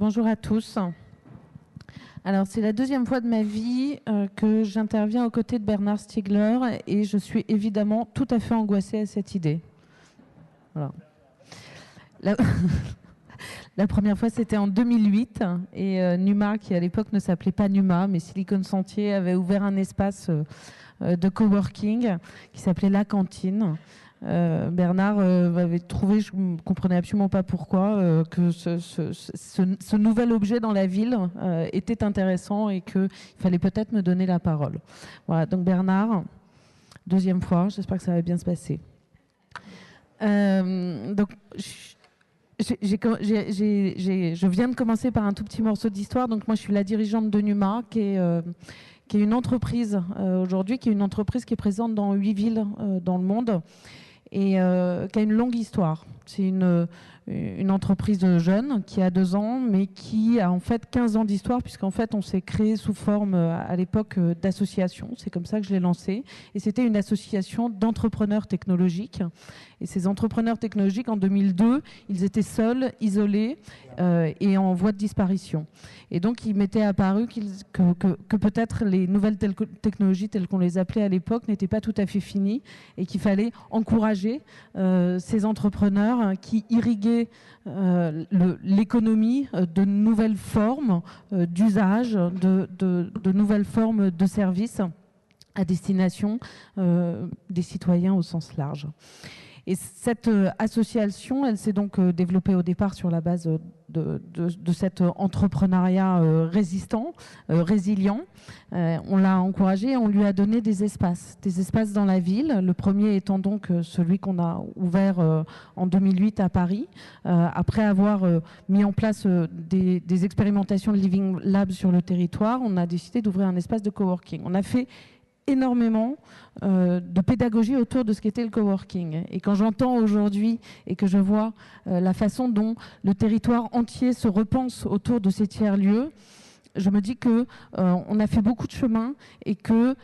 Bonjour à tous. Alors, c'est la deuxième fois de ma vie que j'interviens aux côtés de Bernard Stiegler et je suis évidemment tout à fait angoissée à cette idée. Voilà. La première fois, c'était en 2008 et Numa, qui à l'époque ne s'appelait pas Numa, mais Silicon Sentier, avait ouvert un espace de coworking qui s'appelait La Cantine. Bernard avait trouvé, je ne comprenais absolument pas pourquoi, que ce nouvel objet dans la ville était intéressant et qu'il fallait peut-être me donner la parole. Voilà, donc Bernard, deuxième fois, j'espère que ça va bien se passer. Donc, je viens de commencer par un tout petit morceau d'histoire. Donc moi, je suis la dirigeante de Numa, qui est une entreprise aujourd'hui, qui est une entreprise qui est présente dans 8 villes dans le monde et qui a une longue histoire. C'est une entreprise jeune qui a 2 ans, mais qui a en fait 15 ans d'histoire, puisqu'en fait on s'est créé sous forme à l'époque d'association. C'est comme ça que je l'ai lancé. Et c'était une association d'entrepreneurs technologiques. Et ces entrepreneurs technologiques, en 2002, ils étaient seuls, isolés et en voie de disparition. Et donc, il m'était apparu que peut-être les nouvelles technologies telles qu'on les appelait à l'époque n'étaient pas tout à fait finies et qu'il fallait encourager ces entrepreneurs qui irriguaient l'économie de nouvelles formes d'usage, de nouvelles formes de services à destination des citoyens au sens large. Et cette association, elle s'est donc développée au départ sur la base de cet entrepreneuriat résistant, résilient. On l'a encouragé, on lui a donné des espaces dans la ville. Le premier étant donc celui qu'on a ouvert en 2008 à Paris, après avoir mis en place des expérimentations de Living Lab sur le territoire. On a décidé d'ouvrir un espace de coworking. On a fait énormément de pédagogie autour de ce qu'était le coworking. Et quand j'entends aujourd'hui et que je vois la façon dont le territoire entier se repense autour de ces tiers-lieux, je me dis qu'on a fait beaucoup de chemin et que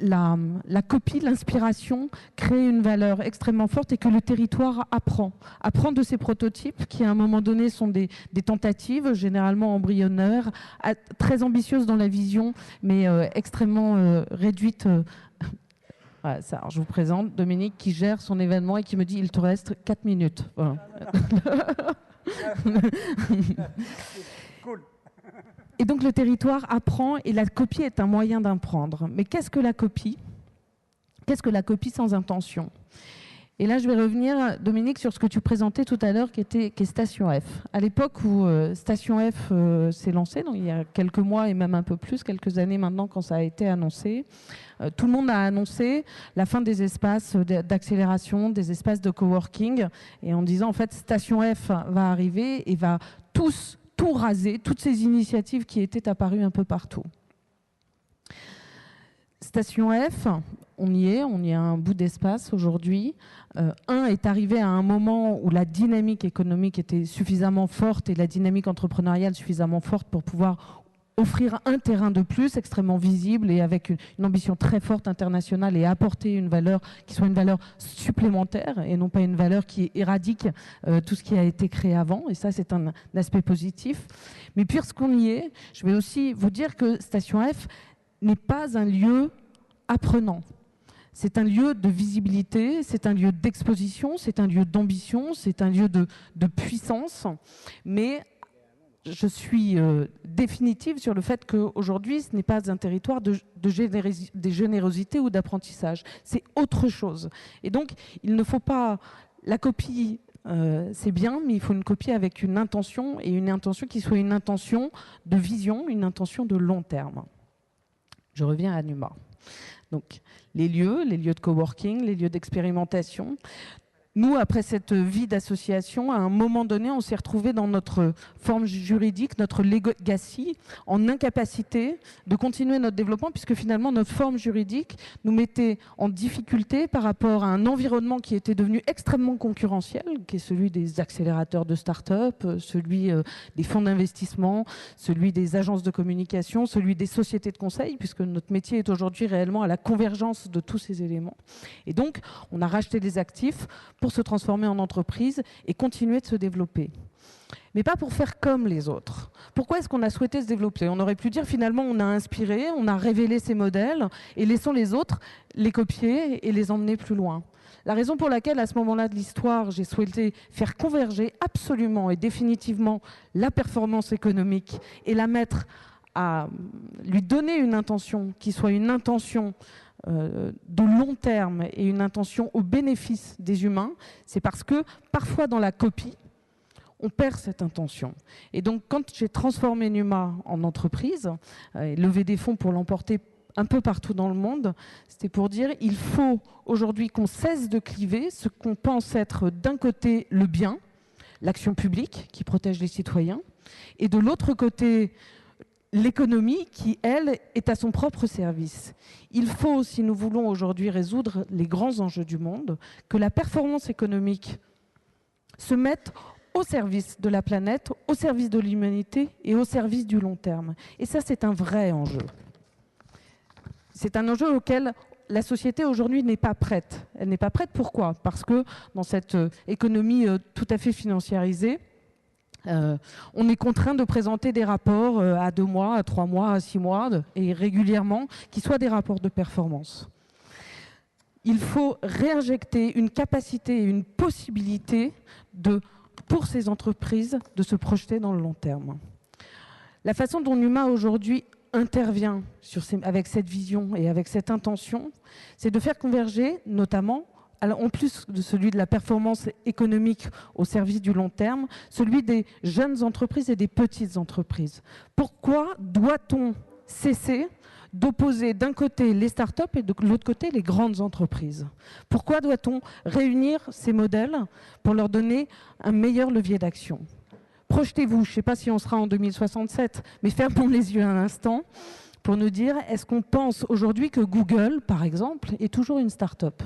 la copie, l'inspiration crée une valeur extrêmement forte et que le territoire apprend de ces prototypes qui à un moment donné sont des tentatives généralement embryonnaires, très ambitieuses dans la vision mais extrêmement réduites. Voilà, ça, alors je vous présente Dominique qui gère son événement et qui me dit il te reste 4 minutes. Voilà. Cool. Et donc le territoire apprend et la copie est un moyen d'apprendre. Mais qu'est-ce que la copie? Qu'est-ce que la copie sans intention? Et là, je vais revenir, Dominique, sur ce que tu présentais tout à l'heure, qui est Station F. À l'époque où Station F s'est lancée, donc il y a quelques mois et même un peu plus, quelques années maintenant quand ça a été annoncé, tout le monde a annoncé la fin des espaces d'accélération, des espaces de coworking, et en disant en fait Station F va arriver et va tout raser, toutes ces initiatives qui étaient apparues un peu partout. Station F, on y a un bout d'espace aujourd'hui. Est arrivé à un moment où la dynamique économique était suffisamment forte et la dynamique entrepreneuriale suffisamment forte pour pouvoir offrir un terrain de plus extrêmement visible et avec une ambition très forte internationale et apporter une valeur qui soit une valeur supplémentaire et non pas une valeur qui éradique tout ce qui a été créé avant. Et ça, c'est un aspect positif. Mais puisqu'on y est, je vais aussi vous dire que Station F n'est pas un lieu apprenant. C'est un lieu de visibilité, c'est un lieu d'exposition, c'est un lieu d'ambition, c'est un lieu de puissance. Mais je suis définitive sur le fait qu'aujourd'hui, ce n'est pas un territoire de générosité ou d'apprentissage. C'est autre chose. Et donc, il ne faut pas... La copie, c'est bien, mais il faut une copie avec une intention, et une intention qui soit une intention de vision, une intention de long terme. Je reviens à Numa. Donc, les lieux de coworking, les lieux d'expérimentation. Nous, après cette vie d'association, à un moment donné, on s'est retrouvé dans notre forme juridique, notre legacy, en incapacité de continuer notre développement, puisque finalement, notre forme juridique nous mettait en difficulté par rapport à un environnement qui était devenu extrêmement concurrentiel, qui est celui des accélérateurs de start-up, celui des fonds d'investissement, celui des agences de communication, celui des sociétés de conseil, puisque notre métier est aujourd'hui réellement à la convergence de tous ces éléments. Et donc, on a racheté des actifs pour se transformer en entreprise et continuer de se développer. mais pas pour faire comme les autres. Pourquoi est-ce qu'on a souhaité se développer? On aurait pu dire finalement on a inspiré, on a révélé ces modèles et laissons les autres les copier et les emmener plus loin. La raison pour laquelle à ce moment-là de l'histoire j'ai souhaité faire converger absolument et définitivement la performance économique et la mettre à lui donner une intention qui soit une intention de long terme et une intention au bénéfice des humains, c'est parce que parfois dans la copie, on perd cette intention. Et donc, quand j'ai transformé Numa en entreprise, et levé des fonds pour l'emporter un peu partout dans le monde, c'était pour dire il faut aujourd'hui qu'on cesse de cliver ce qu'on pense être d'un côté le bien, l'action publique qui protège les citoyens, et de l'autre côté l'économie qui, elle, est à son propre service. Il faut, si nous voulons aujourd'hui résoudre les grands enjeux du monde, que la performance économique se mette au service de la planète, au service de l'humanité et au service du long terme. Et ça, c'est un vrai enjeu. C'est un enjeu auquel la société aujourd'hui n'est pas prête. Elle n'est pas prête, pourquoi? Parce que dans cette économie tout à fait financiarisée, on est contraint de présenter des rapports à 2 mois, à 3 mois, à 6 mois, et régulièrement, qui soient des rapports de performance. Il faut réinjecter une capacité et une possibilité pour ces entreprises de se projeter dans le long terme. La façon dont Numa aujourd'hui intervient avec cette vision et avec cette intention, c'est de faire converger notamment, en plus de celui de la performance économique au service du long terme, celui des jeunes entreprises et des petites entreprises. Pourquoi doit-on cesser d'opposer d'un côté les startups et de l'autre côté les grandes entreprises? Pourquoi doit-on réunir ces modèles pour leur donner un meilleur levier d'action? Projetez-vous, je ne sais pas si on sera en 2067, mais fermons les yeux un instant pour nous dire, est-ce qu'on pense aujourd'hui que Google, par exemple, est toujours une start-up?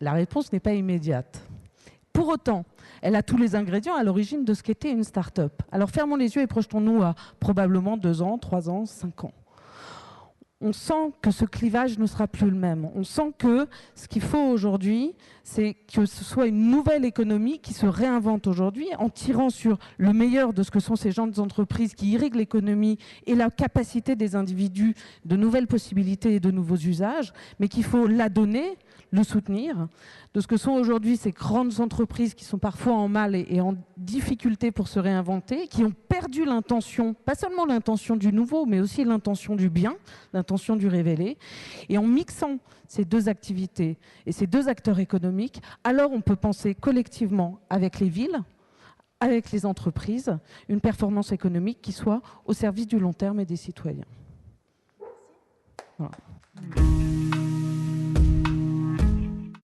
La réponse n'est pas immédiate. Pour autant, elle a tous les ingrédients à l'origine de ce qu'était une start-up. Alors fermons les yeux et projetons-nous à probablement 2 ans, 3 ans, 5 ans. On sent que ce clivage ne sera plus le même. On sent que ce qu'il faut aujourd'hui, c'est que ce soit une nouvelle économie qui se réinvente aujourd'hui en tirant sur le meilleur de ce que sont ces grandes entreprises qui irriguent l'économie et la capacité des individus de nouvelles possibilités et de nouveaux usages, mais qu'il faut la donner, le soutenir, de ce que sont aujourd'hui ces grandes entreprises qui sont parfois en mal et en difficulté pour se réinventer, qui ont perdu l'intention, pas seulement l'intention du nouveau, mais aussi l'intention du bien, l'intention du révélé. Et en mixant ces deux activités et ces deux acteurs économiques, alors on peut penser collectivement avec les villes, avec les entreprises, une performance économique qui soit au service du long terme et des citoyens. Voilà.